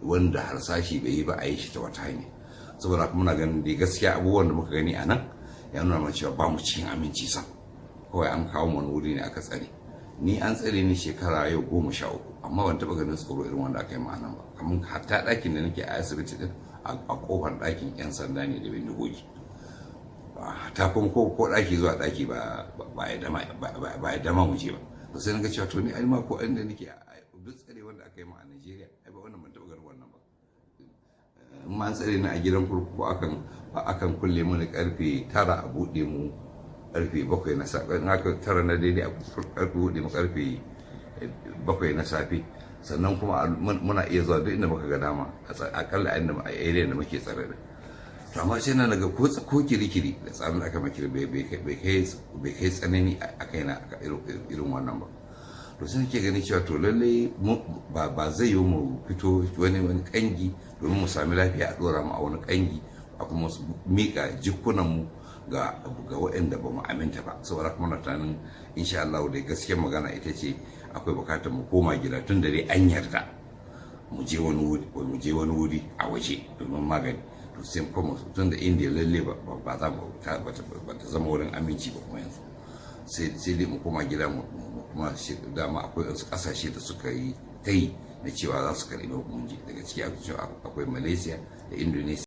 wanda harsashi bai yi ba a yi shi ta wata hanya. Saboda kuma muna ganin dai gaskiya abubuwan da muka gani a nan ya nuna mana cewa ba mu cikin aminci sam, kawai an kawo wani wuri ne aka tsare. Ni an tsare ni shekara yau 13, amma ban taɓa ganin tsoro irin wanda aka yi ma'anan ba. Kamar hatta ɗakin da nake a asibiti din a kofar ɗakin 'yan sanda ne da bindigogi. Ta kuma ko ɗaki zuwa ɗaki ba ya dama mu je ba. To sai na ga cewa to ni ai ma ko inda nake duk tsare wanda aka yi ma a Najeriya ai ba wannan ban taɓa ganin wannan ba. In ma an tsare ni a gidan kurkuku akan kulle mu da karfe 9 a buɗe mu karfe 7 na safe. In aka 9 na daidai a buɗe mu karfe 7 na safe. Sannan kuma muna iya zuwa duk inda muka ga dama akalla a area da muke tsare da. To amma sai na daga ko kirikiri da tsarin da aka makira bai kai tsanani a kaina irin wannan ba. To sai nake gani cewa to lallai ba zai yi mu fito wani kangi domin mu sami lafiya a dora mu a wani kangi a kuma mika jikunan mu ga waɗanda ba mu aminta ba. Saboda kuma na tunanin insha Allah da gaskiyar magana ita ce akwai bukatar mu koma gida tun da dai an yarda mu je wani wuri a waje domin magani. To sai kuma tun da Indiya lalle ba ta zama wurin aminci ba kuma yanzu sai dai mu koma gida mu kuma dama akwai wasu kasashe da suka yi ta yi na cewa za su karɓi hukunci daga ciki akwai Malaysia da Indonesia.